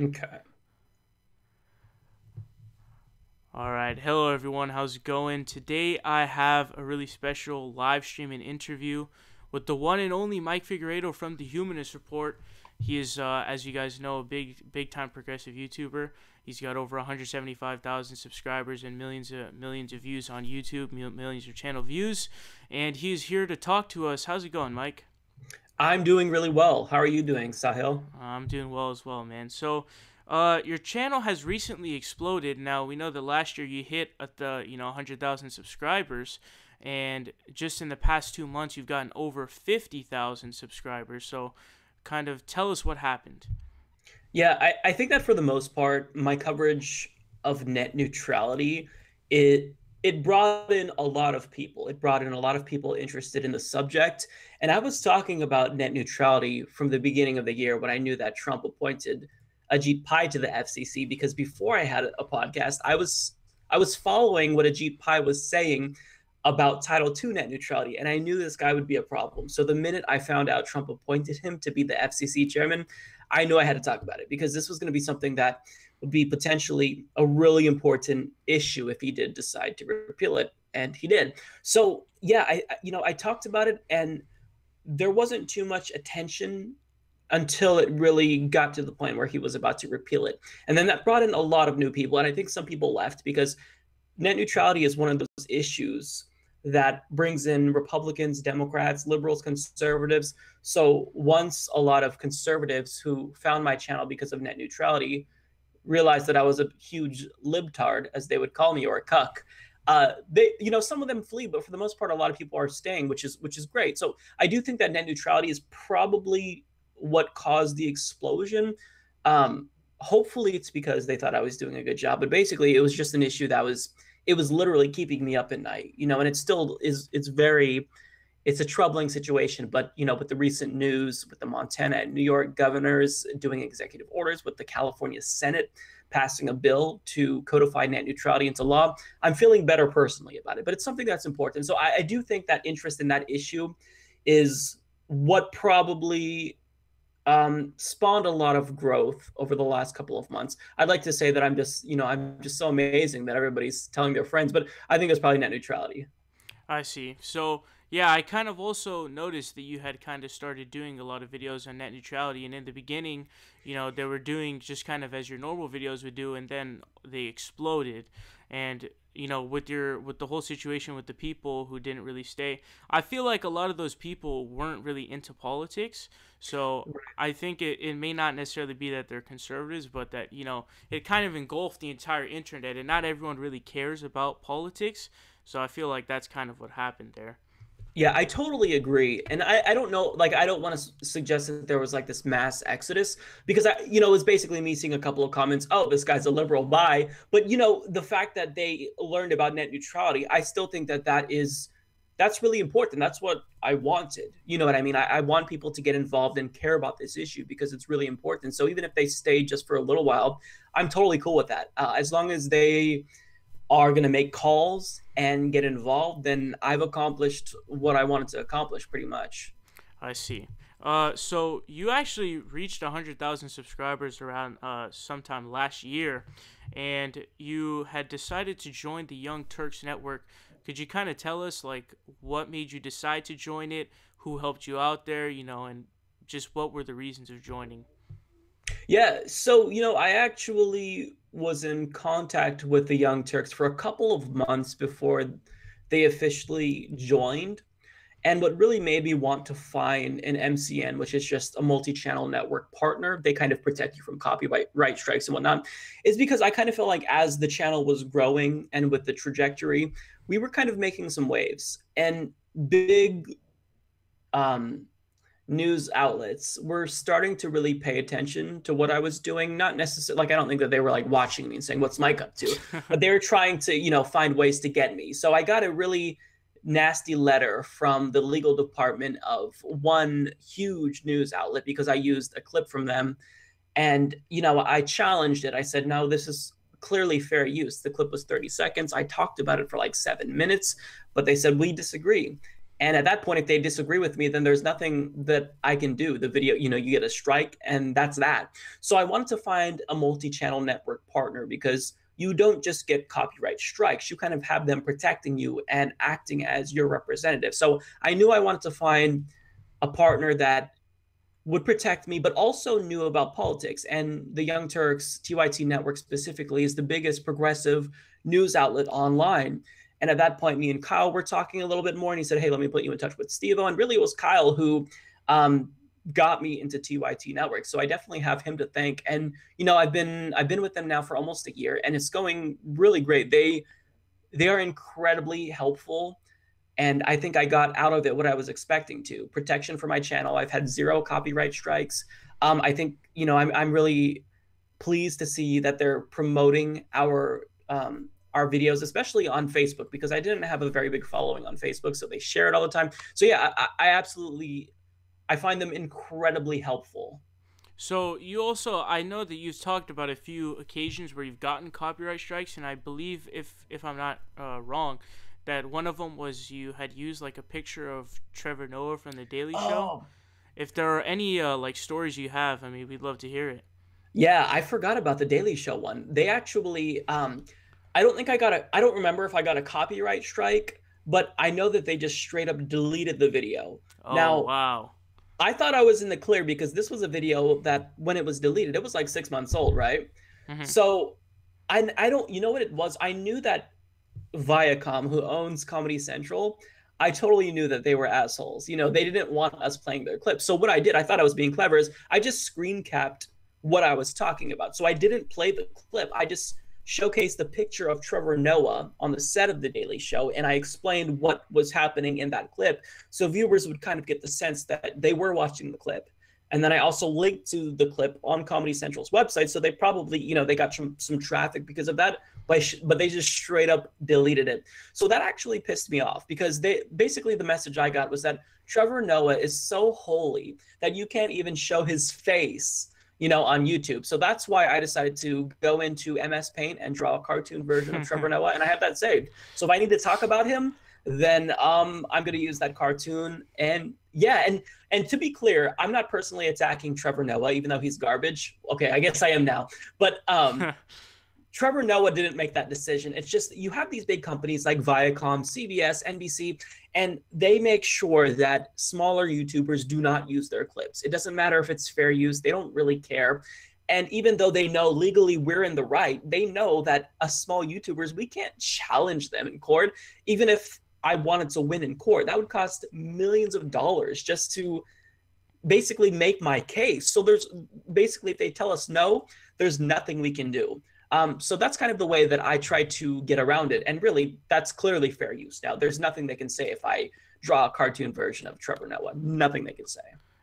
Okay. All right. Hello, everyone. How's it going? Today, I have a really special live stream and interview with the one and only Mike Figueredo from the Humanist Report. He is, as you guys know, a big time progressive YouTuber. He's got over 175,000 subscribers and millions of views on YouTube, millions of channel views, and he is here to talk to us. How's it going, Mike? I'm doing really well. How are you doing, Sahil? I'm doing well as well, man. So, your channel has recently exploded. Now we know that last year you hit at the 100,000 subscribers, and just in the past 2 months you've gotten over 50,000 subscribers. So, kind of tell us what happened. Yeah, I think that for the most part, my coverage of net neutrality, it brought in a lot of people. It brought in a lot of people interested in the subject. And I was talking about net neutrality from the beginning of the year when I knew that Trump appointed Ajit Pai to the FCC, because before I had a podcast, I was following what Ajit Pai was saying about Title II net neutrality, and I knew this guy would be a problem. So the minute I found out Trump appointed him to be the FCC chairman, I knew I had to talk about it, because this was going to be something that would be potentially a really important issue if he did decide to repeal it, and he did. So yeah, I talked about it, and there wasn't too much attention until it really got to the point where he was about to repeal it. And then that brought in a lot of new people, and I think some people left because net neutrality is one of those issues that brings in Republicans, Democrats, liberals, conservatives. So once a lot of conservatives who found my channel because of net neutrality realized that I was a huge libtard, as they would call me, or a cuck, some of them flee, but for the most part, a lot of people are staying, which is great. So I do think that net neutrality is probably what caused the explosion. Hopefully it's because they thought I was doing a good job, but basically it was just an issue that was literally keeping me up at night, and it still is. It's a troubling situation, but with the recent news with the Montana and New York governors doing executive orders, with the California Senate passing a bill to codify net neutrality into law, I'm feeling better personally about it. But it's something that's important. So I do think that interest in that issue is what probably spawned a lot of growth over the last couple of months. I'd like to say that I'm just so amazing that everybody's telling their friends, but I think it's probably net neutrality. I see. So, yeah, I kind of also noticed that you had kind of started doing a lot of videos on net neutrality, and in the beginning, they were doing just kind of as your normal videos would do, and then they exploded. And, with the whole situation with the people who didn't really stay, I feel like a lot of those people weren't really into politics. So, I think it may not necessarily be that they're conservatives, but that, it kind of engulfed the entire internet, and not everyone really cares about politics. So I feel like that's kind of what happened there. Yeah, I totally agree. And I don't know, like, I don't want to suggest that there was like this mass exodus, because it was basically me seeing a couple of comments, oh, this guy's a liberal, bye. But, the fact that they learned about net neutrality, I still think that's really important. That's what I wanted. You know what I mean? I want people to get involved and care about this issue because it's really important. So even if they stay just for a little while, I'm totally cool with that. As long as they are going to make calls and get involved, then I've accomplished what I wanted to accomplish pretty much. I see. So you actually reached 100,000 subscribers around sometime last year, and you had decided to join the Young Turks network. Could you kind of tell us like what made you decide to join it, who helped you out there, and just what were the reasons of joining? Yeah, so I actually was in contact with the Young Turks for a couple of months before they officially joined. And what really made me want to find an MCN, which is just a multi-channel network partner, they kind of protect you from copyright strikes and whatnot, is because I kind of felt like as the channel was growing and with the trajectory, we were kind of making some waves. And big um, news outlets were starting to really pay attention to what I was doing. Not necessarily, like, I don't think that they were like watching me and saying, "What's Mike up to?" But they were trying to, find ways to get me. So I got a really nasty letter from the legal department of one huge news outlet because I used a clip from them. And, I challenged it. I said, no, this is clearly fair use. The clip was 30 seconds. I talked about it for like 7 minutes, but they said, we disagree. And at that point, if they disagree with me, then there's nothing that I can do. The video, you get a strike, and that's that. So I wanted to find a multi-channel network partner because you don't just get copyright strikes. You kind of have them protecting you and acting as your representative. So I knew I wanted to find a partner that would protect me, but also knew about politics. And the Young Turks, TYT network specifically, is the biggest progressive news outlet online. And at that point, me and Kyle were talking a little bit more, and he said, "Hey, let me put you in touch with Steve-O." And really, it was Kyle who got me into TYT network. So I definitely have him to thank. And I've been with them now for almost a year, and it's going really great. They are incredibly helpful, and I think I got out of it what I was expecting to. Protection for my channel. I've had 0 copyright strikes. I think I'm really pleased to see that they're promoting our videos, especially on Facebook, because I didn't have a very big following on Facebook, so they share it all the time. So yeah, I absolutely, I find them incredibly helpful. So you also, I know that you've talked about a few occasions where you've gotten copyright strikes, and I believe, if I'm not wrong, that one of them was you had used like a picture of Trevor Noah from The Daily Show. Oh, If there are any like stories you have, I mean, we'd love to hear it. yeah, I forgot about the Daily Show one. They actually, I don't think I don't remember if I got a copyright strike, but I know that they just straight up deleted the video. Oh Now, wow. I thought I was in the clear because this was a video that when it was deleted, it was like 6 months old, right? Hmm. So I don't, you know what it was? I knew that Viacom, who owns Comedy Central, I totally knew that they were assholes. They didn't want us playing their clips. So what I did, I thought I was being clever, is I just screen capped what I was talking about. So I didn't play the clip. I just showcased the picture of Trevor Noah on the set of The Daily Show, and I explained what was happening in that clip, so viewers would kind of get the sense that they were watching the clip. And then I also linked to the clip on Comedy Central's website, so they probably, they got some traffic because of that, but they just straight up deleted it. So that actually pissed me off, because basically the message I got was that Trevor Noah is so holy that you can't even show his face, on YouTube. So that's why I decided to go into MS Paint and draw a cartoon version of Trevor Noah, and I have that saved. So if I need to talk about him, then I'm going to use that cartoon. And yeah, and to be clear, I'm not personally attacking Trevor Noah, even though he's garbage. Okay, I guess I am now. But Trevor Noah didn't make that decision. It's just you have these big companies like Viacom, CBS, NBC, and they make sure that smaller YouTubers do not use their clips. It doesn't matter if it's fair use. They don't really care. And even though they know legally we're in the right, they know that us small YouTubers, we can't challenge them in court. Even if I wanted to win in court, that would cost millions of dollars just to basically make my case. So there's basically, if they tell us no, there's nothing we can do. So that's kind of the way that I try to get around it. And really, that's clearly fair use. Now, there's nothing they can say if I draw a cartoon version of Trevor Noah. Nothing they can say.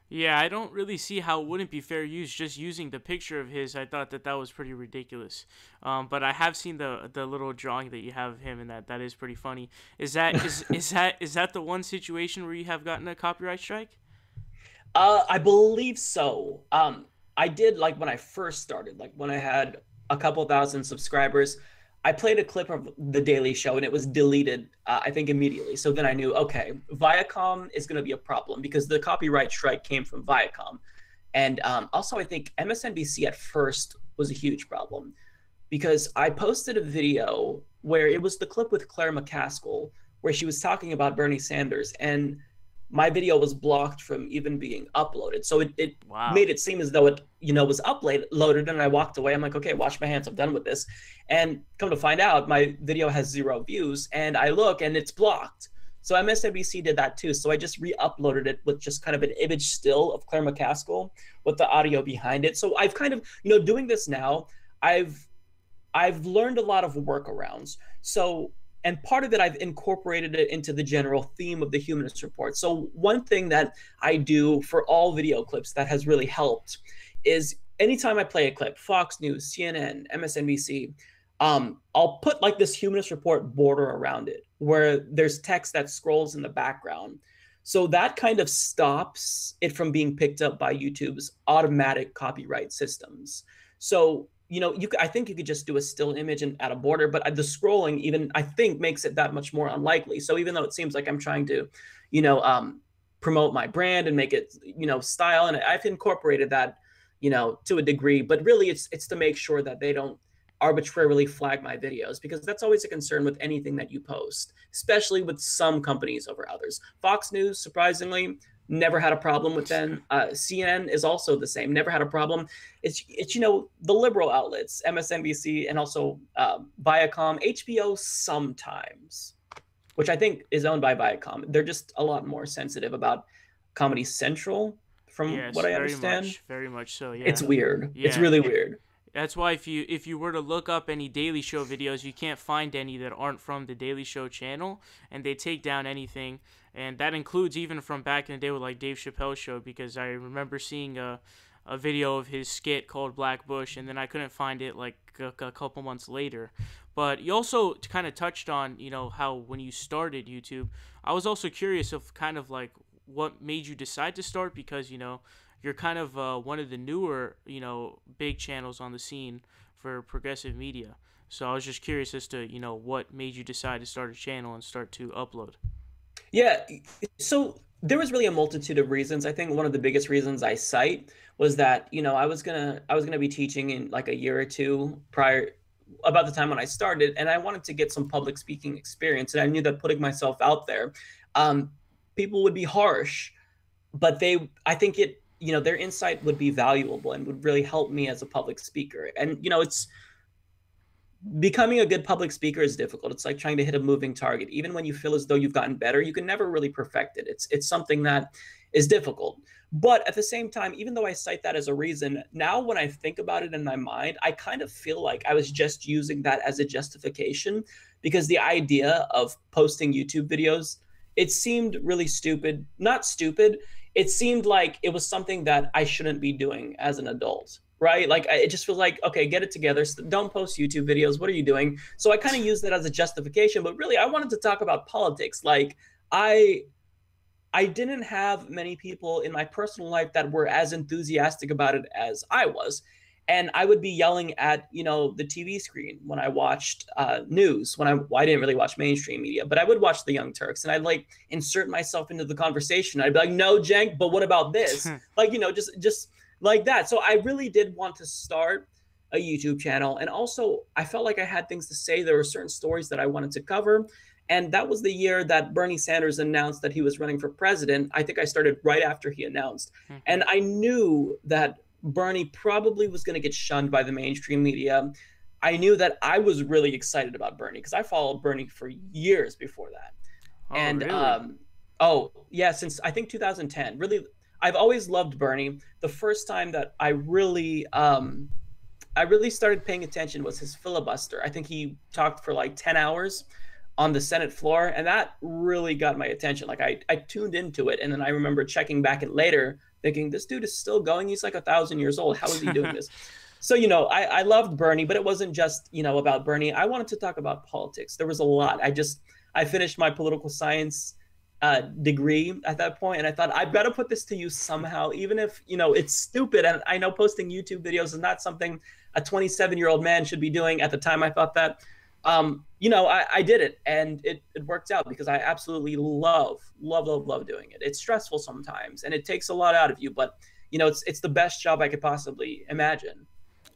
Yeah, I don't really see how it wouldn't be fair use just using the picture of his. I thought that was pretty ridiculous. But I have seen the little drawing that you have of him, and that is pretty funny. Is that the one situation where you have gotten a copyright strike? I believe so. I did, like, when I first started, like when I had a couple thousand subscribers, I played a clip of The Daily Show and it was deleted, I think, immediately. So then I knew, okay, Viacom is going to be a problem because the copyright strike came from Viacom. And also, I think MSNBC at first was a huge problem because I posted a video where it was the clip with Claire McCaskill where she was talking about Bernie Sanders, and my video was blocked from even being uploaded. So it Wow. made it seem as though it, was uploaded, and I walked away. I'm like, okay, wash my hands. I'm done with this. And come to find out, my video has 0 views, and I look and it's blocked. So MSNBC did that too. So I just re-uploaded it with just kind of an image still of Claire McCaskill with the audio behind it. So I've kind of, doing this now, I've learned a lot of workarounds. So, and part of it, I've incorporated it into the general theme of the Humanist Report. So one thing that I do for all video clips that has really helped is anytime I play a clip, Fox News, CNN, MSNBC, I'll put like this Humanist Report border around it where there's text that scrolls in the background. So that kind of stops it from being picked up by YouTube's automatic copyright systems. So I think you could just do a still image and add a border, but the scrolling even I think makes it that much more unlikely. So even though it seems like I'm trying to, you know, promote my brand and make it, style, and I've incorporated that, to a degree, but really it's to make sure that they don't arbitrarily flag my videos, because that's always a concern with anything that you post, especially with some companies over others. Fox News, surprisingly, never had a problem with them. CNN is also the same, never had a problem. It's the liberal outlets, MSNBC, and also Viacom, HBO sometimes, which I think is owned by Viacom. They're just a lot more sensitive about Comedy Central, from what Yes, I understand. very much so. It's Yeah, weird. It's yeah. really weird. That's why if you were to look up any Daily Show videos, you can't find any that aren't from the Daily Show channel, and they take down anything, and that includes even from back in the day with like Dave Chappelle's show, because I remember seeing a video of his skit called Black Bush, and then I couldn't find it like a couple months later. But you also kind of touched on, how when you started YouTube, I was also curious of kind of like what made you decide to start, because you're kind of one of the newer, big channels on the scene for progressive media. So I was just curious as to, what made you decide to start a channel and start to upload. Yeah, so there was really a multitude of reasons. I think one of the biggest reasons I cite was that, I was gonna be teaching in like a year or two prior, about the time when I started, and I wanted to get some public speaking experience, and I knew that putting myself out there, um, people would be harsh, but I think their insight would be valuable and would really help me as a public speaker. And it's becoming a good public speaker is difficult. It's like trying to hit a moving target. Even when you feel as though you've gotten better, you can never really perfect it. It's something that is difficult. But at the same time, even though I cite that as a reason, now when I think about it in my mind, I kind of feel like I was just using that as a justification, because the idea of posting YouTube videos, it seemed really stupid. Not stupid. It seemed like it was something that I shouldn't be doing as an adult, right? Like it just feels like, okay, get it together. Don't post YouTube videos. What are you doing? So I kind of used that as a justification, but really I wanted to talk about politics. Like I I didn't have many people in my personal life that were as enthusiastic about it as I was. And I would be yelling at, the TV screen when I watched news, when I didn't really watch mainstream media, but I would watch the Young Turks, and I'd like insert myself into the conversation. I'd be like, no, Jenk, but what about this? Like, just like that. So I really did want to start a YouTube channel. And also I felt like I had things to say. There were certain stories that I wanted to cover. And that was the year that Bernie Sanders announced that he was running for president. I think I started right after he announced. And I knew that Bernie probably was going to get shunned by the mainstream media. I knew that I was really excited about Bernie because I followed Bernie for years before that. Oh, And really? oh yeah, since I think 2010. Really, I've always loved Bernie. The first time that I really started paying attention was his filibuster. I think he talked for like 10 hours on the Senate floor, and that really got my attention. Like I tuned into it, and then I remember checking back it later, thinking this dude is still going. He's like 1,000 years old. How is he doing this? So I loved Bernie, but it wasn't just about Bernie. I wanted to talk about politics. There was a lot. I finished my political science degree at that point, and I thought I've got to put this to use somehow, even if it's stupid. And I know posting YouTube videos is not something a 27-year-old man should be doing. At the time, I thought that. I did it, and it worked out because I absolutely love doing it. It's stressful sometimes, and it takes a lot out of you, but it's the best job I could possibly imagine.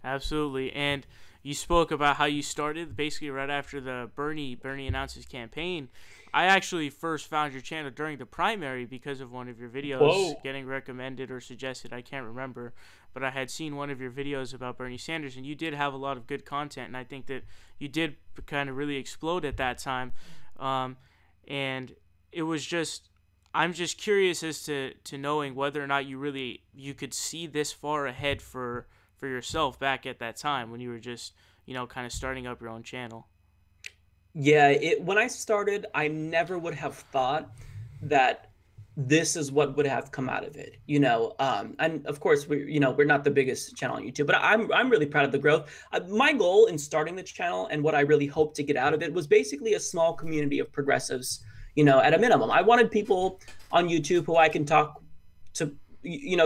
Absolutely. And you spoke about how you started basically right after the Bernie announced his campaign. I actually first found your channel during the primary because of one of your videos. Whoa. Getting recommended or suggested, I can't remember, but I had seen one of your videos about Bernie Sanders, and you did have a lot of good content, and I think that you did kind of really explode at that time. And it was just, I'm just curious as to knowing whether or not you could see this far ahead for yourself back at that time when you were just kind of starting up your own channel. Yeah, when I started, I never would have thought that this is what would have come out of it. And of course we're not the biggest channel on YouTube, but I'm really proud of the growth. My goal in starting the channel and what I really hoped to get out of it was basically a small community of progressives. At a minimum, I wanted people on YouTube who I can talk to,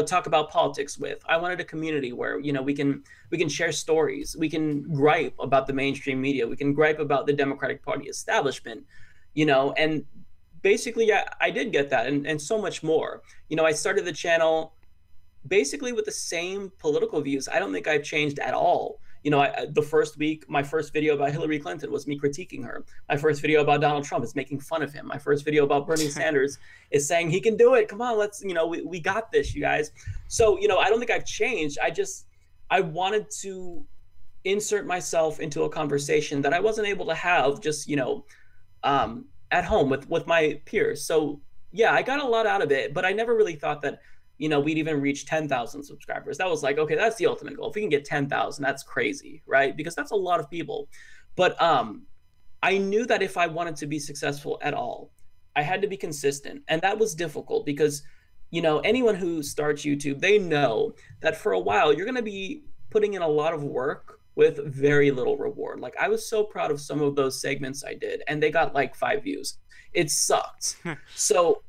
talk about politics with. I wanted a community where, we can share stories. We can gripe about the mainstream media. We can gripe about the Democratic Party establishment, and basically, yeah, I did get that, and so much more. I started the channel basically with the same political views. I don't think I've changed at all. The first week, my first video about Hillary Clinton was me critiquing her. My first video about Donald Trump is making fun of him. My first video about Bernie Sanders is saying he can do it. Come on, let's, we got this, you guys. So, I don't think I've changed. I wanted to insert myself into a conversation that I wasn't able to have just, at home with my peers. So yeah, I got a lot out of it, but I never really thought that, we'd even reach 10,000 subscribers. That was like, okay, that's the ultimate goal. If we can get 10,000, that's crazy, right? Because that's a lot of people. But I knew that if I wanted to be successful at all, I had to be consistent. And that was difficult because, anyone who starts YouTube, they know that for a while, you're going to be putting in a lot of work with very little reward. Like, I was so proud of some of those segments I did, and they got like 5 views. It sucked. So,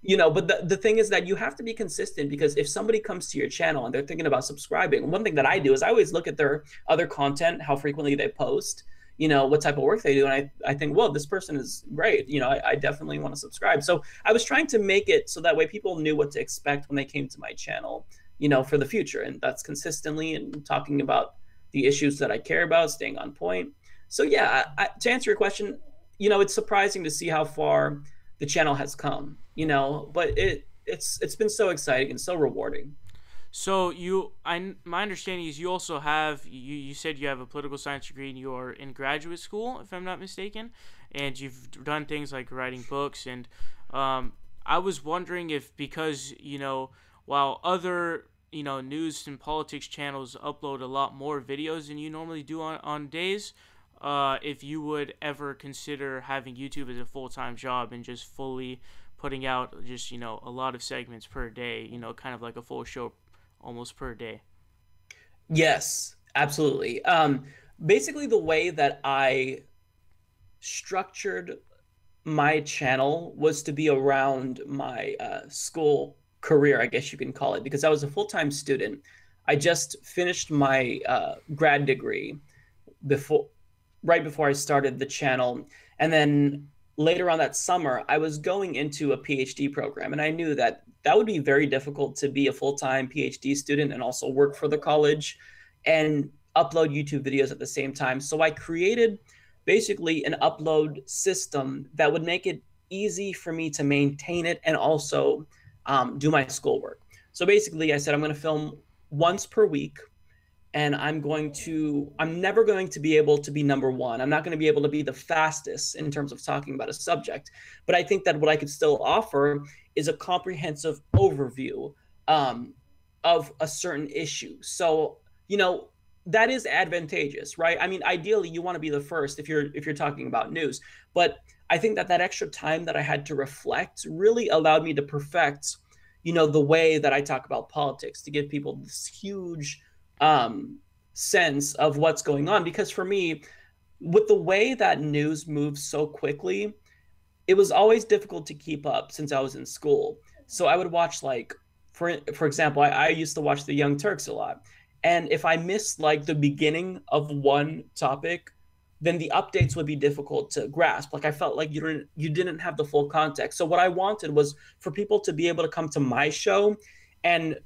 but the thing is that you have to be consistent, because if somebody comes to your channel and they're thinking about subscribing, one thing that I do is I always look at their other content, how frequently they post, what type of work they do. And I think, well, this person is great. I definitely want to subscribe. So I was trying to make it so that way people knew what to expect when they came to my channel, for the future. And that's consistently and talking about the issues that I care about, staying on point. So yeah, to answer your question, it's surprising to see how far the channel has come, but it's been so exciting and so rewarding. So my understanding is you also have, you said you have a political science degree and you're in graduate school, if I'm not mistaken, and you've done things like writing books. And I was wondering if, because, while other, news and politics channels upload a lot more videos than you normally do on days, if you would ever consider having YouTube as a full-time job and just fully putting out just, a lot of segments per day, kind of like a full show almost per day. Yes, absolutely. Basically, the way that I structured my channel was to be around my school career, I guess you can call it, because I was a full-time student. I just finished my grad degree right before I started the channel. And then later on that summer, I was going into a PhD program. And I knew that that would be very difficult to be a full-time PhD student and also work for the college and upload YouTube videos at the same time. So I created basically an upload system that would make it easy for me to maintain it and also do my schoolwork. So basically, I said I'm going to film once per week, and I'm never going to be able to be number one. I'm not going to be able to be the fastest in terms of talking about a subject. But I think that what I could still offer is a comprehensive overview of a certain issue. So, that is advantageous, right? I mean, ideally, you want to be the first if you're talking about news. But I think that extra time that I had to reflect really allowed me to perfect, the way that I talk about politics, to give people this huge sense of what's going on. Because for me, with the way that news moves so quickly, it was always difficult to keep up since I was in school. So I would watch, like, for example, I used to watch the Young Turks a lot. And if I missed like the beginning of one topic, then the updates would be difficult to grasp. Like, I felt like you didn't have the full context. So what I wanted was for people to be able to come to my show and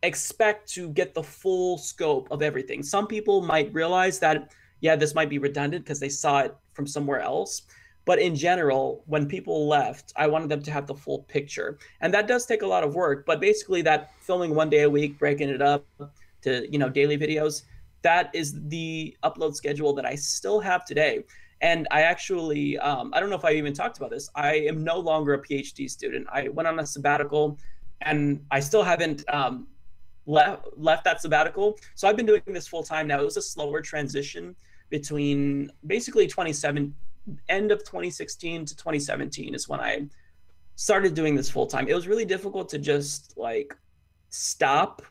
expect to get the full scope of everything. Some people might realize that, yeah, this might be redundant because they saw it from somewhere else. But in general, when people left, I wanted them to have the full picture. And that does take a lot of work. But basically, that filming one day a week, breaking it up to, daily videos, that is the upload schedule that I still have today. And I actually, I don't know if I even talked about this. I am no longer a PhD student. I went on a sabbatical, and I still haven't left that sabbatical. So I've been doing this full time now. It was a slower transition between basically end of 2016 to 2017 is when I started doing this full time. It was really difficult to just like stop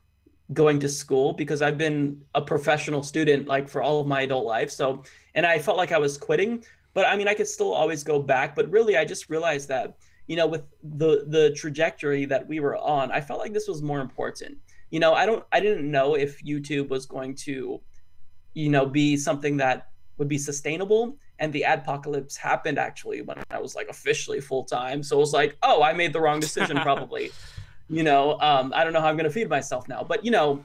going to school because I've been a professional student like for all of my adult life. So, and I felt like I was quitting, but I mean, I could still always go back. But really, I just realized that, with the trajectory that we were on, I felt like this was more important. I didn't know if YouTube was going to, be something that would be sustainable. And the adpocalypse happened actually when I was like officially full time. So it was like, oh, I made the wrong decision probably. I don't know how I'm going to feed myself now, but yeah,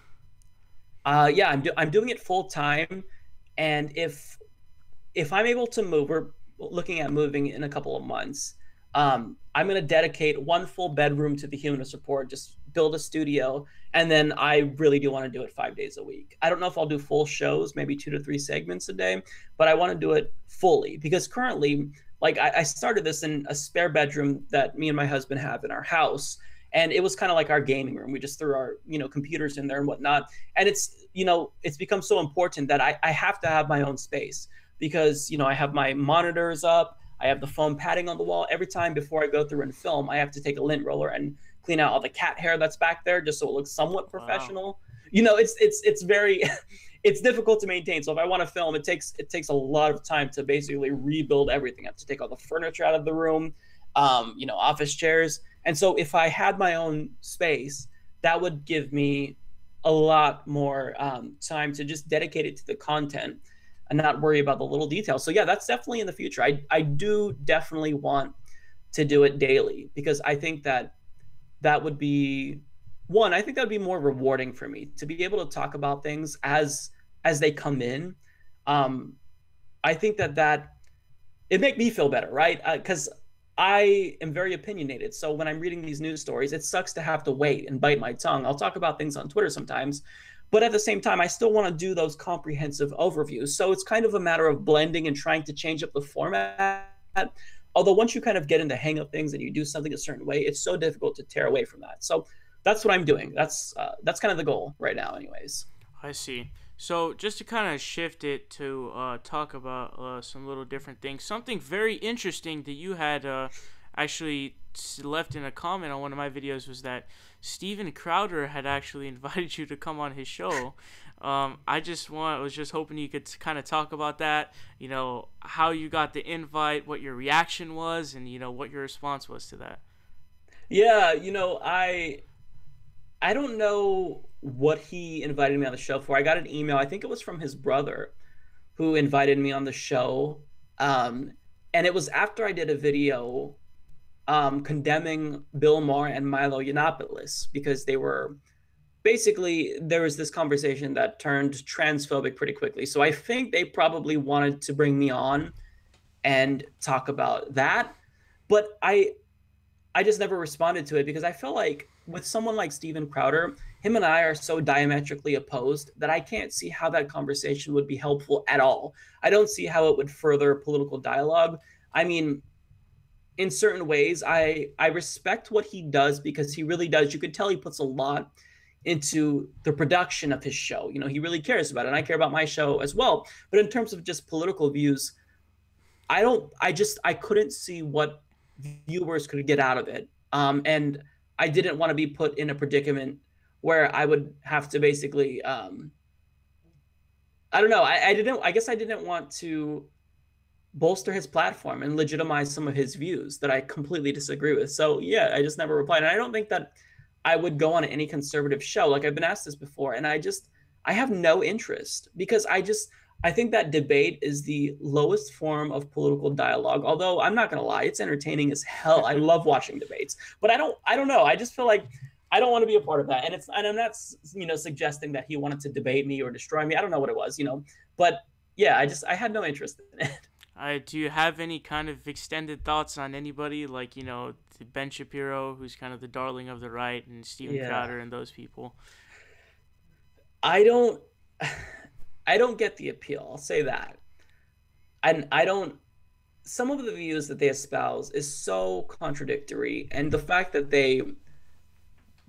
I'm doing it full time, and if I'm able to move, we're looking at moving in a couple of months. I'm going to dedicate one full bedroom to the Humanist Report, just build a studio, and then I really do want to do it 5 days a week. I don't know if I'll do full shows, maybe 2 to 3 segments a day, but I want to do it fully because currently, like I started this in a spare bedroom that me and my husband have in our house. And it was kind of like our gaming room. We just threw our, computers in there and whatnot. And it's become so important that I have to have my own space because, I have my monitors up. I have the foam padding on the wall. Every time before I go through and film, I have to take a lint roller and clean out all the cat hair that's back there just so it looks somewhat professional. Wow. It's very, it's difficult to maintain. So if I want to film, it takes a lot of time to basically rebuild everything. I have to take all the furniture out of the room, office chairs. And so if I had my own space, that would give me a lot more time to just dedicate it to the content and not worry about the little details. So yeah, that's definitely in the future. I do definitely want to do it daily because I think that would be I think that would be more rewarding for me to be able to talk about things as they come in. I think that it make me feel better, right? Because I am very opinionated. So when I'm reading these news stories, it sucks to have to wait and bite my tongue. I'll talk about things on Twitter sometimes, but at the same time, I still want to do those comprehensive overviews. So it's kind of a matter of blending and trying to change up the format. Although once you kind of get in the hang of things and you do something a certain way, it's so difficult to tear away from that. So that's what I'm doing. That's kind of the goal right now anyways. I see. So just to kind of shift it to talk about some little different things, something very interesting that you had actually left in a comment on one of my videos was that Steven Crowder had actually invited you to come on his show. Was just hoping you could kind of talk about that, how you got the invite, what your reaction was, and, what your response was to that. Yeah, I don't know what he invited me on the show for. I got an email. I think it was from his brother who invited me on the show. And it was after I did a video condemning Bill Maher and Milo Yiannopoulos because there was this conversation that turned transphobic pretty quickly. So I think they probably wanted to bring me on and talk about that. But I just never responded to it because I felt like with someone like Steven Crowder, him and I are so diametrically opposed that I can't see how that conversation would be helpful at all. I don't see how it would further political dialogue. I mean, in certain ways, I respect what he does because he really does. You could tell he puts a lot into the production of his show. He really cares about it, and I care about my show as well. But in terms of just political views, I couldn't see what viewers could get out of it. And I didn't want to be put in a predicament where I would have to basically, I don't know. I guess I didn't want to bolster his platform and legitimize some of his views that I completely disagree with. So yeah, I just never replied. And I don't think that I would go on any conservative show. Like I've been asked this before, and I have no interest because I think that debate is the lowest form of political dialogue. Although I'm not going to lie, it's entertaining as hell. I love watching debates, but I don't know. I just feel like I don't want to be a part of that. And I'm not, suggesting that he wanted to debate me or destroy me. I don't know what it was, but yeah, I had no interest in it. Do you have any kind of extended thoughts on anybody like, Ben Shapiro, who's kind of the darling of the right, and Steven Crowder and those people? I don't get the appeal. I'll say that. And some of the views that they espouse is so contradictory. And the fact that they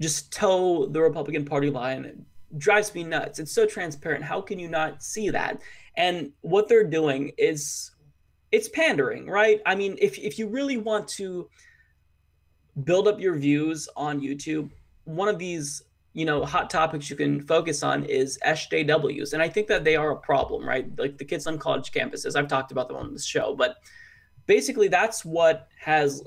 just toe the Republican Party line drives me nuts. It's so transparent. How can you not see that? And what they're doing it's pandering, right? I mean, if you really want to build up your views on YouTube, one of these hot topics you can focus on is SJWs. And I think that they are a problem, right? Like the kids on college campuses. I've talked about them on this show, but basically that's what has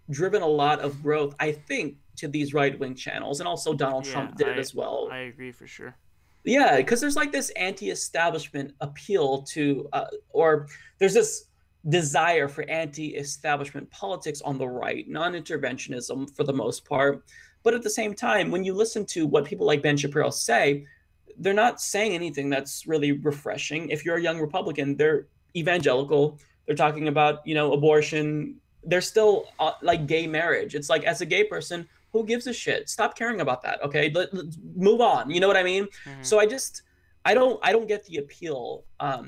driven a lot of growth, I think, to these right-wing channels, and also Donald Yeah, Trump did it as I well. agree for sure. Yeah, because there's like this anti-establishment appeal to, or there's this desire for anti-establishment politics on the right, non-interventionism for the most part. But at the same time, when you listen to what people like Ben Shapiro say, they're not saying anything that's really refreshing. If you're a young Republican, they're evangelical. They're talking about, abortion. They're still like gay marriage. It's like, as a gay person, who gives a shit? Stop caring about that. Okay, let's move on. You know what I mean? Hmm. So I don't get the appeal.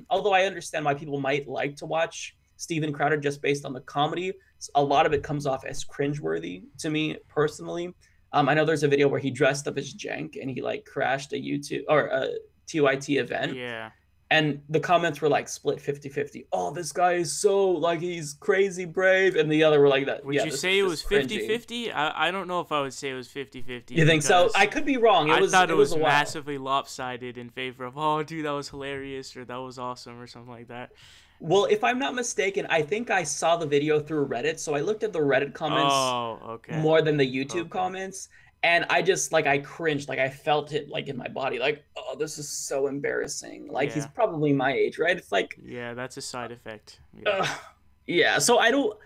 Although I understand why people might like to watch Steven Crowder just based on the comedy. A lot of it comes off as cringeworthy to me personally. I know there's a video where he dressed up as Jank and he like crashed a YouTube or a TYT event, Yeah. and the comments were like split 50-50. Oh, this guy is so like he's crazy brave, and the other were like that. Would Yeah, you this say is it was just cringy. 50-50? I don't know if I would say it was 50-50 You think so? because I could be wrong. It I was thought it it was was a while. massively lopsided in favor of, oh, dude, that was hilarious or that was awesome or something like that. Well, if I'm not mistaken, I think I saw the video through Reddit, so I looked at the Reddit comments Oh, okay. more than the YouTube Okay. comments, and I just like I cringed, like I felt it like in my body, like, oh, this is so embarrassing. Like he's Yeah. probably my age, right? It's like, Yeah, that's a side effect. Yeah. yeah. So I don't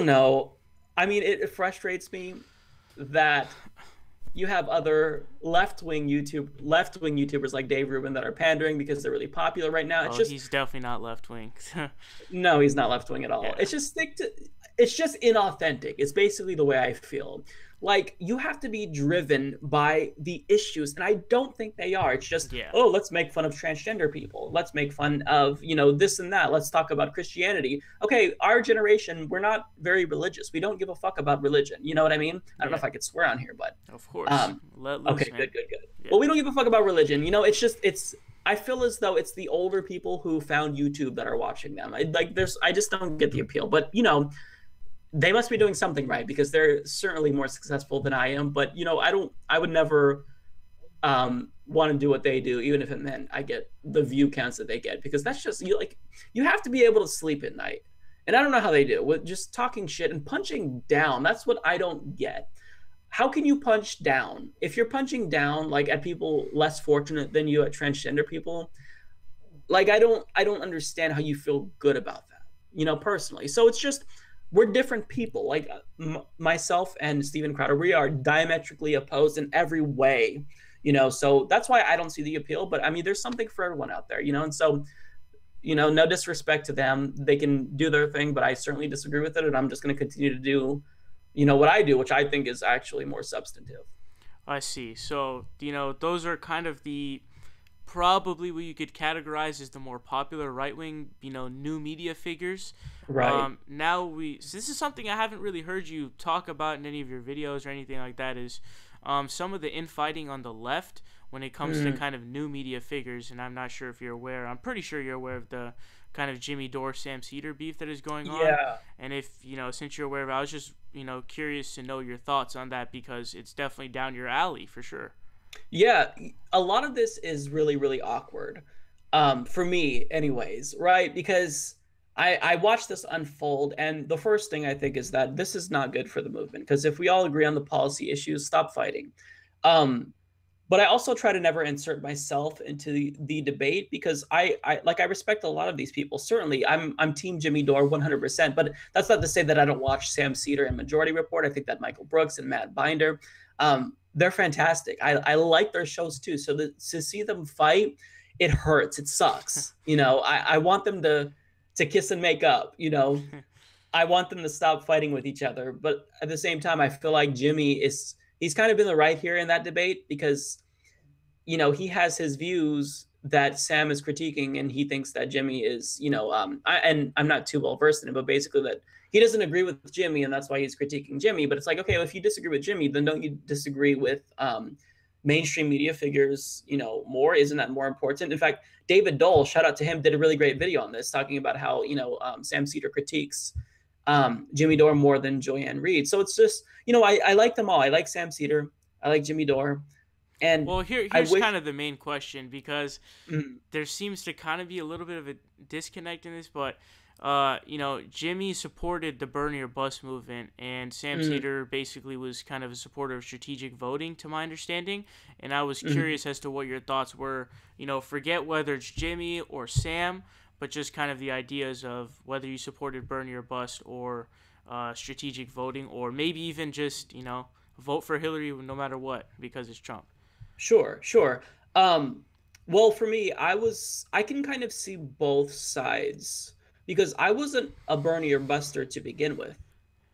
know. I mean, it frustrates me that you have other left wing YouTubers like Dave Rubin that are pandering because they're really popular right now. It's Oh, just he's definitely not left wing. no, he's not left wing at all. Yeah. It's just inauthentic. It's basically the way I feel. Like you have to be driven by the issues, and I don't think they are. It's just, Yeah. oh, let's make fun of transgender people. Let's make fun of, this and that. Let's talk about Christianity. Okay, our generation, we're not very religious. We don't give a fuck about religion. You know what I mean? I don't know Yeah. if I could swear on here, but Of course. um Let okay, loose, man. good, good, good. Yeah. Well, we don't give a fuck about religion. It's I feel as though it's the older people who found YouTube that are watching them. I just don't get the appeal. But they must be doing something right because they're certainly more successful than I am. But I would never want to do what they do, even if it meant I get the view counts that they get, because that's just you have to be able to sleep at night. And I don't know how they do with just talking shit and punching down. That's what I don't get. How can you punch down if you're punching down like at people less fortunate than you, at transgender people? Like I don't understand how you feel good about that, personally. So it's just, we're different people. Like myself and Steven Crowder, we are diametrically opposed in every way, so that's why I don't see the appeal. But I mean, there's something for everyone out there, and so no disrespect to them, they can do their thing, but I certainly disagree with it, and I'm just going to continue to do what I do, which I think is actually more substantive. I see. So, those are kind of the probably what you could categorize as the more popular right wing, new media figures. Right. Now so this is something I haven't really heard you talk about in any of your videos or anything like that, is some of the infighting on the left when it comes to kind of new media figures. And I'm not sure if you're aware. I'm pretty sure you're aware of the kind of Jimmy Dore, Sam Seder beef that is going on. Yeah. And if, since you're aware of it, I was just, curious to know your thoughts on that, because it's definitely down your alley for sure. Yeah, a lot of this is really, really awkward, for me, anyways, right? Because I watched this unfold, and the first thing I think is that this is not good for the movement. Because if we all agree on the policy issues, stop fighting. Um, but I also try to never insert myself into the debate, because I respect a lot of these people. Certainly, I'm Team Jimmy Dore 100%. But that's not to say that I don't watch Sam Seder and Majority Report. I think that Michael Brooks and Matt Binder, they're fantastic. I like their shows too. So to see them fight, it hurts. It sucks. I want them to kiss and make up. I want them to stop fighting with each other. But at the same time, I feel like he's kind of been the right here in that debate, because he has his views that Sam is critiquing, and he thinks that Jimmy is, and I'm not too well versed in it, but basically that he doesn't agree with Jimmy, and that's why he's critiquing Jimmy. But it's like, okay, well, if you disagree with Jimmy, then don't you disagree with mainstream media figures, more? Isn't that more important? In fact, David Dole, shout out to him, did a really great video on this, talking about how, Sam Seder critiques Jimmy Dore more than Joanne Reed. So it's just, I like them all. I like Sam Seder. I like Jimmy Dore. And Well, I here's wish. kind of the main question, because Mm, there seems to kind of be a little bit of a disconnect in this, but Jimmy supported the burn your bus movement, and Sam mm, Seder basically was kind of a supporter of strategic voting, to my understanding. And I was mhm. curious as to what your thoughts were. Forget whether it's Jimmy or Sam, but just kind of the ideas of whether you supported burn your bus or strategic voting, or maybe even just vote for Hillary no matter what because it's Trump. Sure, sure. Um, well, for me, I can kind of see both sides because I wasn't a Bernie or Buster to begin with.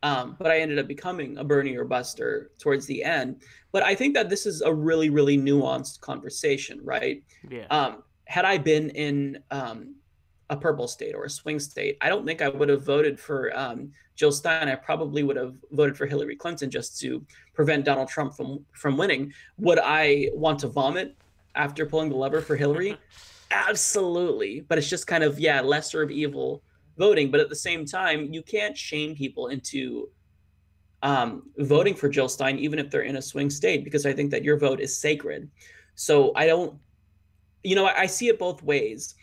But I ended up becoming a Bernie or Buster towards the end. But I think that this is a really, really nuanced conversation, right? Yeah. Had I been in a purple state or a swing state, I don't think I would have voted for Jill Stein. I probably would have voted for Hillary Clinton just to prevent Donald Trump from winning. Would I want to vomit after pulling the lever for Hillary? Absolutely. But it's just kind of, yeah, lesser of evil voting. But at the same time, you can't shame people into voting for Jill Stein, even if they're in a swing state, because I think that your vote is sacred. So I don't, I see it both ways.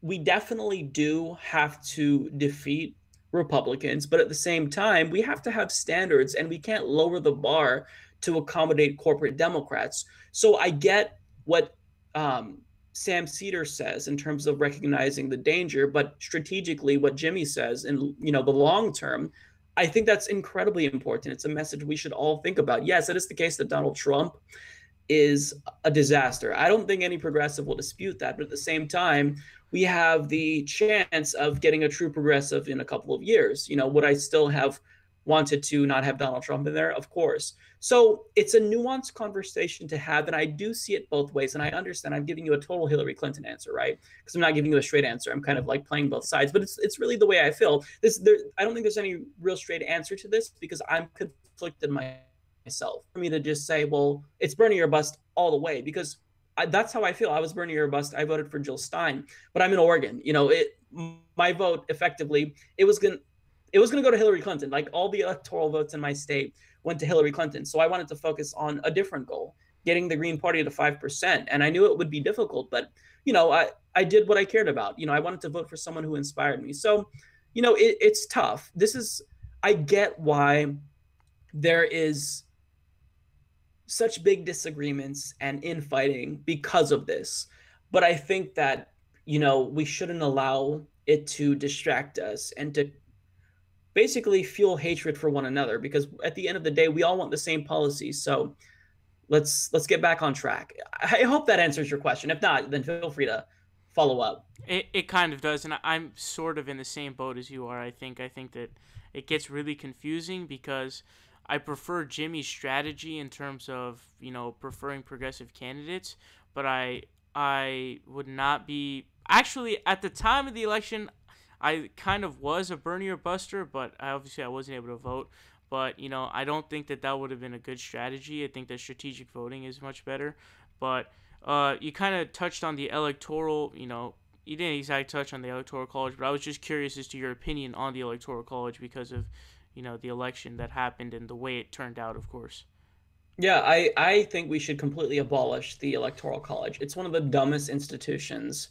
We definitely do have to defeat Republicans, but at the same time, we have to have standards and we can't lower the bar to accommodate corporate Democrats. So I get what um, Sam Seder says in terms of recognizing the danger, but strategically, what Jimmy says in the long term, I think that's incredibly important. It's a message we should all think about. Yes, it is the case that Donald Trump is a disaster. I don't think any progressive will dispute that. But at the same time, we have the chance of getting a true progressive in a couple of years. Would I still have wanted to not have Donald Trump in there? Of course. So it's a nuanced conversation to have. And I do see it both ways. And I understand I'm giving you a total Hillary Clinton answer, right? Because I'm not giving you a straight answer. I'm kind of like playing both sides. But it's really the way I feel. I don't think there's any real straight answer to this because I'm conflicted myself for me to just say, well, it's Bernie or bust all the way because that's how I feel. I was Bernie or bust. I voted for Jill Stein, but I'm in Oregon. My vote effectively it was gonna go to Hillary Clinton. Like all the electoral votes in my state went to Hillary Clinton. So I wanted to focus on a different goal, getting the Green Party to 5%. And I knew it would be difficult, but I did what I cared about. I wanted to vote for someone who inspired me. So, it's tough. I get why there is such big disagreements and infighting because of this. But I think that, we shouldn't allow it to distract us and to basically fuel hatred for one another because at the end of the day, we all want the same policies. So let's get back on track. I hope that answers your question. If not, then feel free to follow up. It kind of does, and I'm sort of in the same boat as you are. I think that it gets really confusing because I prefer Jimmy's strategy in terms of preferring progressive candidates, but I would not be actually at the time of the election. I kind of was a Bernie or Buster, but obviously I wasn't able to vote. But I don't think that that would have been a good strategy. I think that strategic voting is much better. But you kind of touched on the electoral. You didn't exactly touch on the Electoral College, but I was just curious as to your opinion on the Electoral College because of the election that happened and the way it turned out, of course. Yeah, I think we should completely abolish the Electoral College. It's one of the dumbest institutions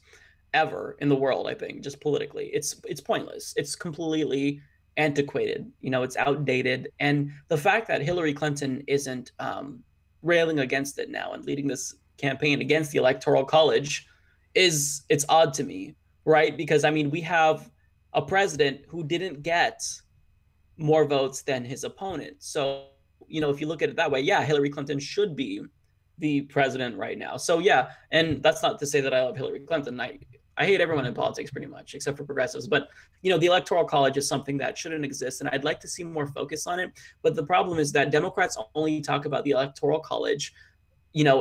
ever in the world, I think, just politically. It's pointless. It's completely antiquated. It's outdated. And the fact that Hillary Clinton isn't railing against it now and leading this campaign against the Electoral College it's odd to me, right? Because I mean, we have a president who didn't get more votes than his opponent. So, if you look at it that way, yeah, Hillary Clinton should be the president right now. So, yeah, and that's not to say that I love Hillary Clinton. I hate everyone in politics pretty much, except for progressives. But, the Electoral College is something that shouldn't exist. And I'd like to see more focus on it. But the problem is that Democrats only talk about the Electoral College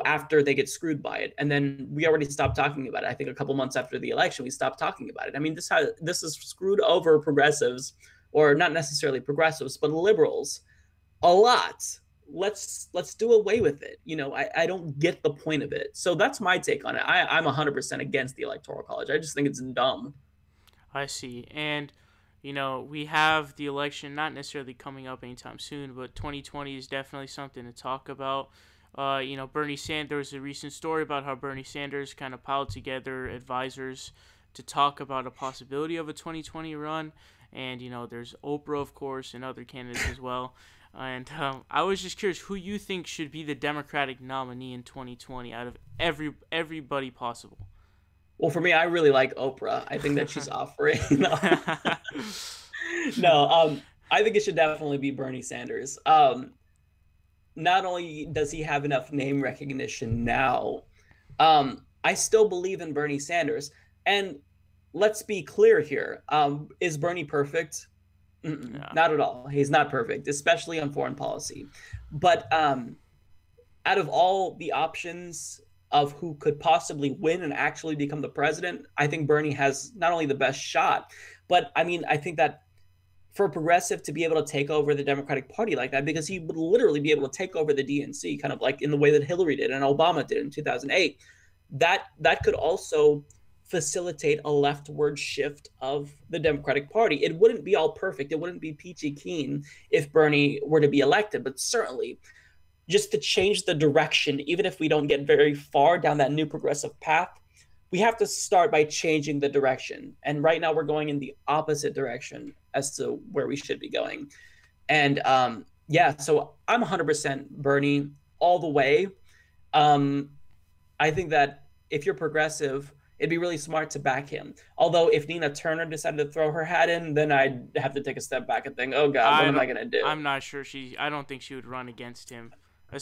after they get screwed by it. And then we already stopped talking about it. I think a couple months after the election, we stopped talking about it. I mean, this has screwed over progressives, or not necessarily progressives, but liberals a lot. Let's do away with it. I don't get the point of it. So that's my take on it. I'm 100% against the Electoral College. I just think it's dumb. I see. And, we have the election not necessarily coming up anytime soon, but 2020 is definitely something to talk about. Bernie Sanders. There was a recent story about how Bernie Sanders kind of piled together advisors to talk about a possibility of a 2020 run, and there's Oprah, of course, and other candidates as well. And I was just curious who you think should be the Democratic nominee in 2020 out of everybody possible. Well, for me, I really like Oprah. I think that she's offering. No, I think it should definitely be Bernie Sanders. Not only does he have enough name recognition now, I still believe in Bernie Sanders. And let's be clear here. Is Bernie perfect? Yeah. Not at all. He's not perfect, especially on foreign policy. But out of all the options of who could possibly win and actually become the president, I think Bernie has not only the best shot, but I mean, I think that for a progressive to be able to take over the Democratic Party like that, because he would literally be able to take over the DNC, kind of like in the way that Hillary did and Obama did in 2008. That could also facilitate a leftward shift of the Democratic Party. It wouldn't be all perfect. It wouldn't be peachy keen if Bernie were to be elected, but certainly just to change the direction, even if we don't get very far down that new progressive path, we have to start by changing the direction. And right now we're going in the opposite direction as to where we should be going. And yeah, so I'm 100% Bernie all the way. I think that if you're progressive, it'd be really smart to back him. Although if Nina Turner decided to throw her hat in, then I'd have to take a step back and think, oh God, what am I going to do? I'm not sure I don't think she would run against him.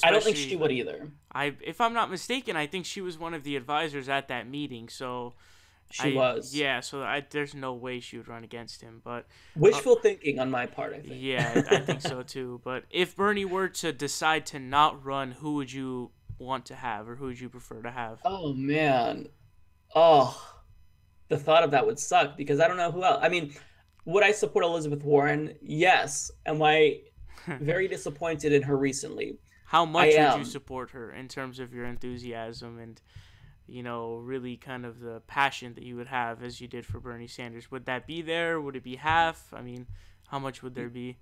I don't think she would either. If I'm not mistaken, I think she was one of the advisors at that meeting. So she was. Yeah, so there's no way she would run against him. But wishful thinking on my part, I think. Yeah, I think so too. But if Bernie were to decide to not run, who would you want to have, or who would you prefer to have? Oh man, oh, the thought of that would suck because I don't know who else. I mean, would I support Elizabeth Warren? Yes. Am I very disappointed in her recently? How much would you support her in terms of your enthusiasm and, really kind of the passion that you would have as you did for Bernie Sanders? Would that be there? Would it be half? I mean, how much would there be?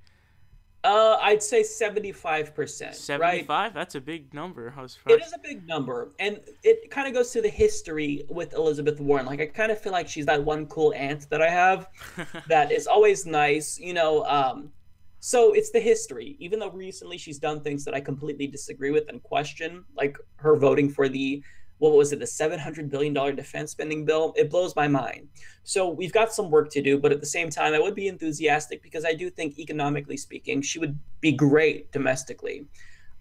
I'd say 75%. 75? Right? That's a big number. It is a big number. And it kind of goes to the history with Elizabeth Warren. Like, I kind of feel like she's that one cool aunt that I have that is always nice, So it's the history. Even though recently she's done things that I completely disagree with and question, like her voting for the $700 billion defense spending bill, it blows my mind. So we've got some work to do, but at the same time, I would be enthusiastic because I do think economically speaking, she would be great domestically.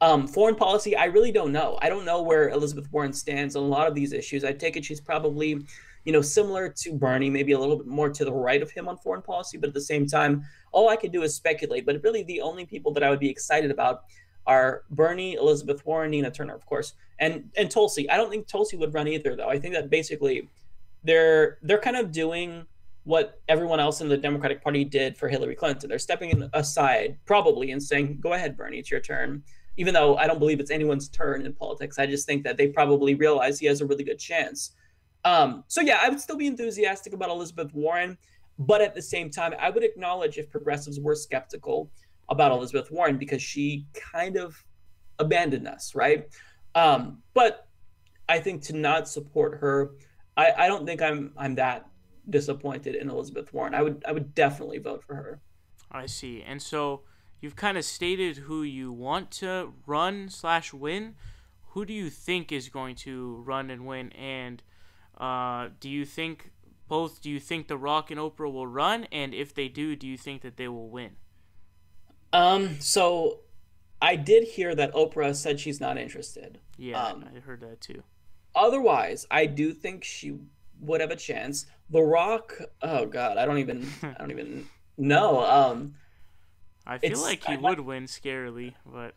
Foreign policy, I really don't know. I don't know where Elizabeth Warren stands on a lot of these issues. I take it she's probably, similar to Bernie, maybe a little bit more to the right of him on foreign policy, but at the same time, all I could do is speculate. But really the only people that I would be excited about are Bernie, Elizabeth Warren, Nina Turner, of course, and Tulsi. I don't think Tulsi would run either, though. I think that basically they're kind of doing what everyone else in the Democratic Party did for Hillary Clinton. They're stepping aside probably and saying, go ahead, Bernie, it's your turn. Even though I don't believe it's anyone's turn in politics, I just think that they probably realize he has a really good chance. So yeah, I would still be enthusiastic about Elizabeth Warren, but at the same time, I would acknowledge if progressives were skeptical about Elizabeth Warren because she kind of abandoned us, right? But I think to not support her, I don't think I'm that disappointed in Elizabeth Warren. I would definitely vote for her. I see. And so you've kind of stated who you want to run/win. Who do you think is going to run and win? And do you think The Rock and Oprah will run? And if they do you think that they will win? So I did hear that Oprah said she's not interested. Yeah, I heard that too. Otherwise, I do think she would have a chance. The Rock, oh God, I don't even know. I feel like he would win scarily, but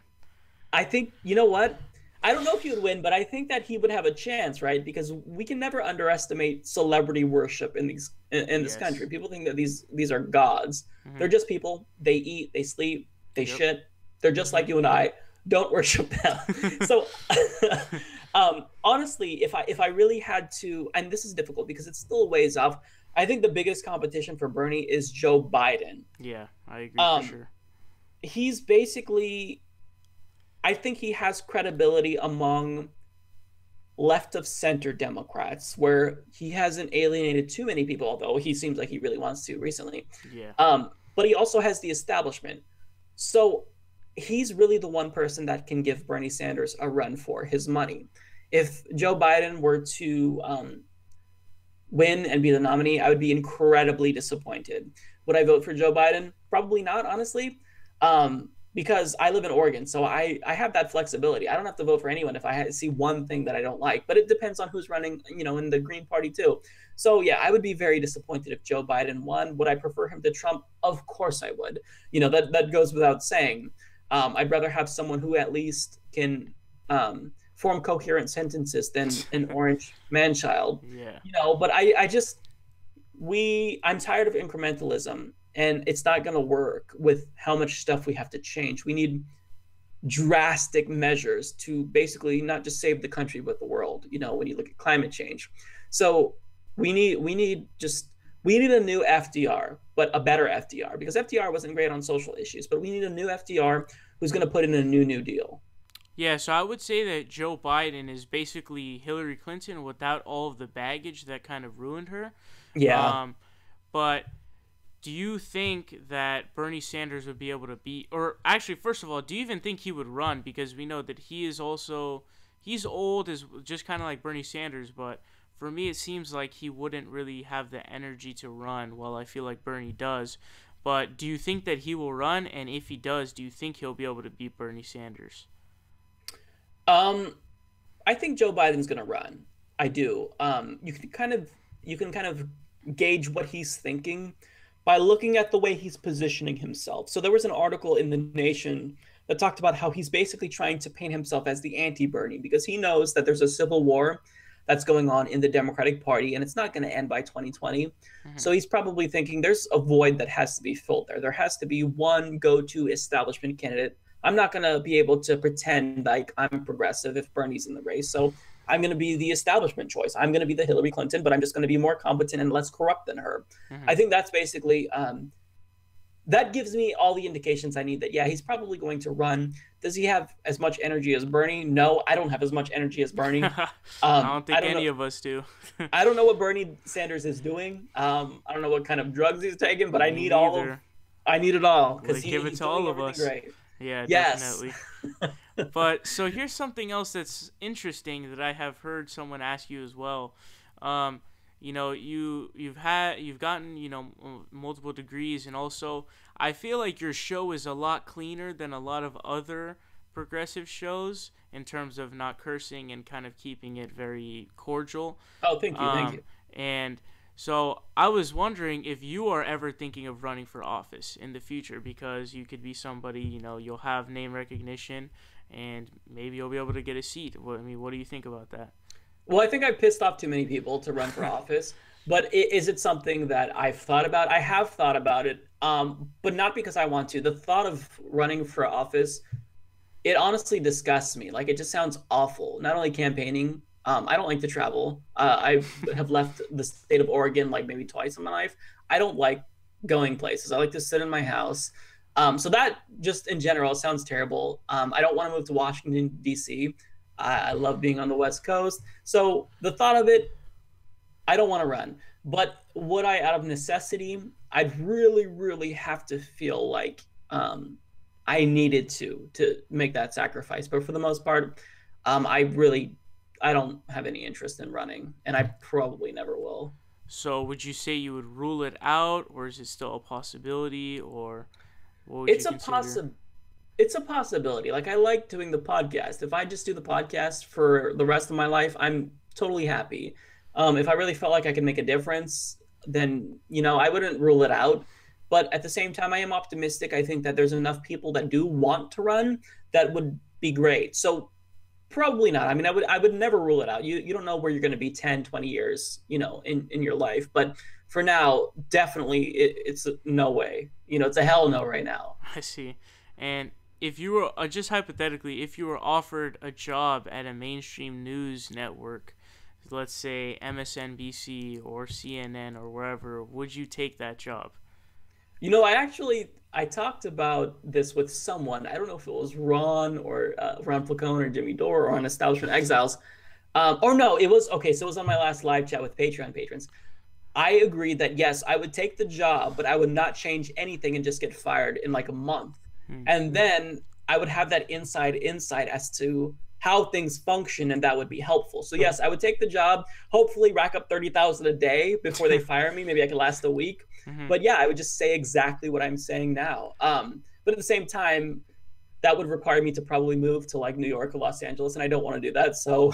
I think, you know what? I don't know if he would win, but I think that he would have a chance, right? Because we can never underestimate celebrity worship in this country. People think that these are gods. Mm-hmm. They're just people. They eat, they sleep, they shit. They're just like you and I. Don't worship them. So honestly, if I really had to, and this is difficult because it's still a ways off, I think the biggest competition for Bernie is Joe Biden. Yeah, I agree for sure. He's basically I think he has credibility among left of center Democrats, where he hasn't alienated too many people, although he seems like he really wants to recently. Yeah. But he also has the establishment. So he's really the one person that can give Bernie Sanders a run for his money. If Joe Biden were to win and be the nominee, I would be incredibly disappointed. Would I vote for Joe Biden? Probably not, honestly, because I live in Oregon, so I have that flexibility. I don't have to vote for anyone if I see one thing that I don't like, but it depends on who's running, in the Green Party too. So yeah, I would be very disappointed if Joe Biden won. Would I prefer him to Trump? Of course I would. That goes without saying. I'd rather have someone who at least can form coherent sentences than an orange man-child. Yeah. But I'm tired of incrementalism, and it's not going to work with how much stuff we have to change. We need drastic measures to basically not just save the country but the world, when you look at climate change. So we need a new FDR, but a better FDR, because FDR wasn't great on social issues, but we need a new FDR who's going to put in a new deal. Yeah, so I would say that Joe Biden is basically Hillary Clinton without all of the baggage that kind of ruined her. Yeah. But do you think that Bernie Sanders would be able to beat, or actually, first of all, do you even think he would run? Because we know that he's old, is just kind of like Bernie Sanders, but for me, it seems like he wouldn't really have the energy to run, while I feel like Bernie does. But do you think that he will run? And if he does, do you think he'll be able to beat Bernie Sanders? I think Joe Biden's going to run. I do. You can kind of gauge what he's thinking by looking at the way he's positioning himself. So there was an article in The Nation that talked about how he's basically trying to paint himself as the anti-Bernie, because he knows that there's a civil war that's going on in the Democratic Party, and it's not going to end by 2020. Mm-hmm. So he's probably thinking there's a void that has to be filled there. There has to be one go-to establishment candidate. I'm not going to be able to pretend like I'm progressive if Bernie's in the race. So I'm going to be the establishment choice. I'm going to be the Hillary Clinton, but I'm just going to be more competent and less corrupt than her. Mm-hmm. I think that's basically, that gives me all the indications I need that, yeah, he's probably going to run. Does he have as much energy as Bernie? No, I don't have as much energy as Bernie. I don't think any of us do. I don't know what Bernie Sanders is doing. I don't know what kind of drugs he's taking, but I need it all. Because give it to all of us. Great. Yeah, yes. Definitely. But so here's something else that's interesting that I have heard someone ask you as well. You've gotten multiple degrees, and also I feel like your show is a lot cleaner than a lot of other progressive shows in terms of not cursing and kind of keeping it very cordial. Oh, thank you. And so I was wondering if you are ever thinking of running for office in the future, because you could be somebody, you'll have name recognition, and maybe you'll be able to get a seat. What do you think about that? Well, I think I've pissed off too many people to run for office, but is it something that I've thought about? I have thought about it, but not because I want to. The thought of running for office, it honestly disgusts me. Like, it just sounds awful. Not only campaigning, I don't like to travel. I have left the state of Oregon like maybe twice in my life. I don't like going places. I like to sit in my house. So that just in general sounds terrible. I don't want to move to Washington, D.C. I love being on the West Coast. So the thought of it, I don't want to run. But would I, out of necessity? I'd really, really have to feel like I needed to make that sacrifice. But for the most part, I don't have any interest in running, and I probably never will. So would you say you would rule it out, or is it still a possibility, or what would you consider? It's a possibility. Like, I like doing the podcast. If I just do the podcast for the rest of my life, I'm totally happy. If I really felt like I could make a difference, then, I wouldn't rule it out. But at the same time, I am optimistic. I think that there's enough people that do want to run that would be great. So probably not. I mean, I would never rule it out. You don't know where you're going to be 10, 20 years, in your life. But for now, definitely it's no way. It's a hell no right now. I see. And if you were, just hypothetically, if you were offered a job at a mainstream news network, let's say MSNBC or CNN or wherever, would you take that job? I talked about this with someone. I don't know if it was Ron or Ron Placone or Jimmy Dore or on Establishment Exiles. Or no, it was okay. So it was on my last live chat with Patreon patrons. I agreed that yes, I would take the job, but I would not change anything and just get fired in like a month. Hmm. And then I would have that inside insight as to how things function, and that would be helpful. So yes, I would take the job, hopefully rack up 30,000 a day before they fire me. Maybe I could last a week. Hmm. But yeah, I would just say exactly what I'm saying now. But at the same time, that would require me to probably move to like New York or Los Angeles, and I don't want to do that. So,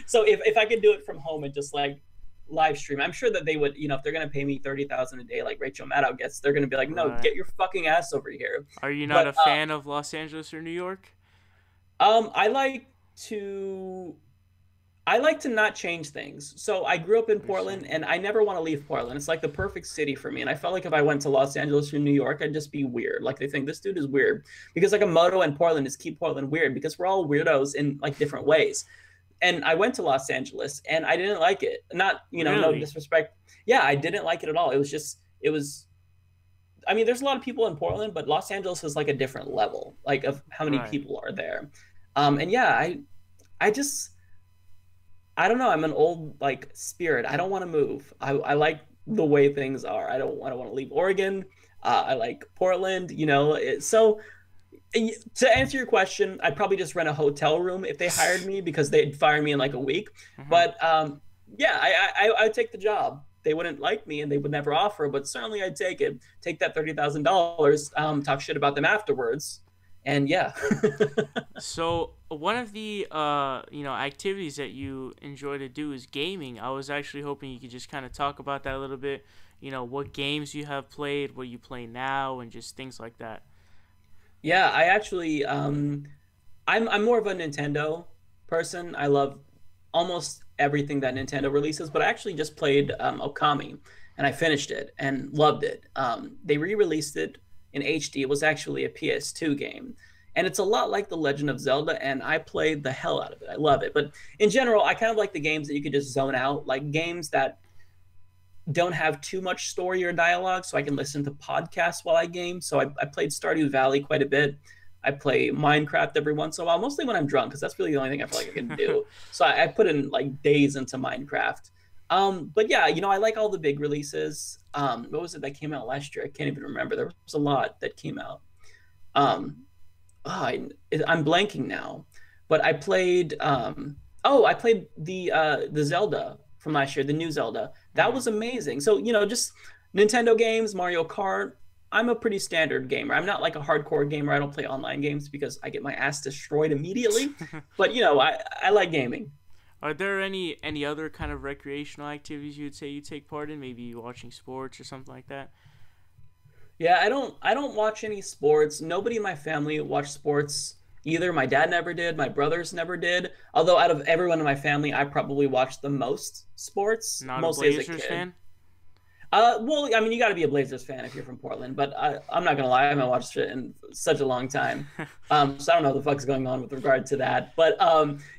so if I could do it from home and just like live stream, I'm sure that they would, if they're gonna pay me 30,000 a day, like Rachel Maddow gets, they're gonna be like, no, Right. get your fucking ass over here. Are you not But a fan of Los Angeles or New York? I like to I like to not change things. So I grew up in Portland and I never want to leave Portland. It's like the perfect city for me. And I felt like if I went to Los Angeles or New York, I'd just be weird. Like they think this dude is weird. Because like a motto in Portland is keep Portland weird because we're all weirdos in like different ways. And I went to Los Angeles and I didn't like it. Not, no Really? disrespect. Yeah, I didn't like it at all. It was I mean, there's a lot of people in Portland, but Los Angeles is like a different level, like of how many Right. people are there. And yeah, I just I don't know. I'm an old like spirit. I don't want to move. I like the way things are. I don't want to leave Oregon. I like Portland. So to answer your question, I'd probably just rent a hotel room if they hired me because they'd fire me in like a week. Hmm. But yeah, I'd take the job. They wouldn't like me and they would never offer, but certainly I'd take it. Take that $30,000. Talk shit about them afterwards, and yeah. So one of the activities that you enjoy to do is gaming. I was actually hoping you could just kind of talk about that a little bit. What games you have played, what you play now, and just things like that. Yeah, I actually I'm more of a Nintendo person. I love almost everything that Nintendo releases, but I actually just played Okami and I finished it and loved it. They re-released it in HD. It was actually a PS2 game. And it's a lot like The Legend of Zelda, and I played the hell out of it. I love it. But in general, I kind of like the games that you could just zone out, like games that don't have too much story or dialogue, so I can listen to podcasts while I game. So I played Stardew Valley quite a bit. I play Minecraft every once in a while, mostly when I'm drunk, because that's really the only thing I feel like I can do. So I put in like days into Minecraft. But yeah, I like all the big releases. What was it that came out last year? I can't even remember. There was a lot that came out. Um, oh, I'm blanking now. But I played. I played the Zelda from last year, the new Zelda. That Hmm. was amazing. So just Nintendo games, Mario Kart. I'm a pretty standard gamer. I'm not like a hardcore gamer. I don't play online games because I get my ass destroyed immediately. But I like gaming. Are there any other kind of recreational activities you would say you take part in? Maybe watching sports or something like that. Yeah, I don't watch any sports. Nobody in my family watched sports either. My dad never did. My brothers never did. Although out of everyone in my family, I probably watched the most sports, Not a mostly as a Blazers kid. fan. Well, I mean, you got to be a Blazers fan if you're from Portland, but I'm not gonna lie, I haven't watched it in such a long time. So I don't know what the fuck's going on with regard to that. But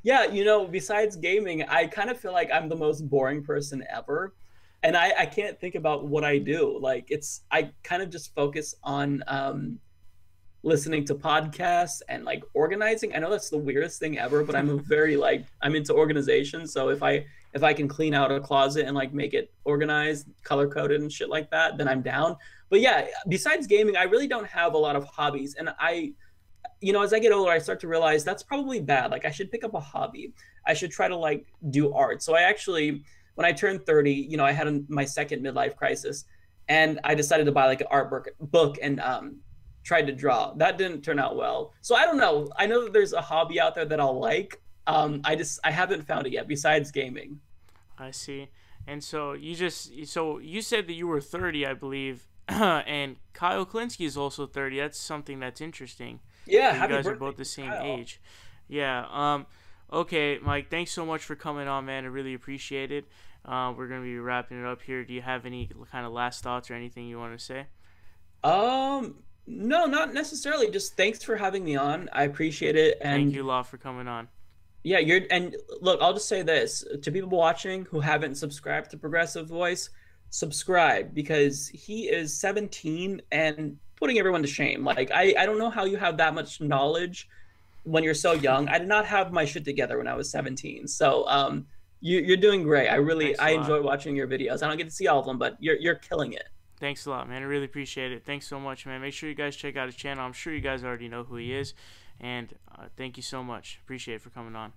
yeah, besides gaming, I kind of feel like I'm the most boring person ever, and I can't think about what I do. Like I kind of just focus on listening to podcasts and like organizing. I know that's the weirdest thing ever, but I'm a very like I'm into organization. So if I can clean out a closet and like make it organized, color coded and shit like that, then I'm down. But yeah, besides gaming, I really don't have a lot of hobbies. And as I get older, I start to realize that's probably bad. Like I should pick up a hobby. I should try to like do art. So I actually, when I turned 30, I had my second midlife crisis, and I decided to buy like an art book and tried to draw. That didn't turn out well. So I don't know. I know that there's a hobby out there that I'll like. I haven't found it yet. Besides gaming. I see. And so you said that you were 30, I believe, and Kyle Klinsky is also 30. That's something that's interesting. Yeah, That you happy guys are birthday both the to same Kyle. age. Yeah. Okay, Mike. Thanks so much for coming on, man. I really appreciate it. We're gonna be wrapping it up here. Do you have any kind of last thoughts or anything you want to say? No, not necessarily. Just thanks for having me on. I appreciate it. Thank And you a lot for coming on. yeah, look, I'll just say this to people watching who haven't subscribed to Progressive Voice, subscribe because he is 17 and putting everyone to shame. Like I don't know how you have that much knowledge when you're so young. I did not have my shit together when I was 17. So you're doing great. Thanks a I lot. enjoy watching your videos. I don't get to see all of them, but you're killing it. Thanks a lot, man. I really appreciate it. Thanks so much, man. Make sure you guys check out his channel. I'm sure you guys already know who he is. And thank you so much. Appreciate it for coming on.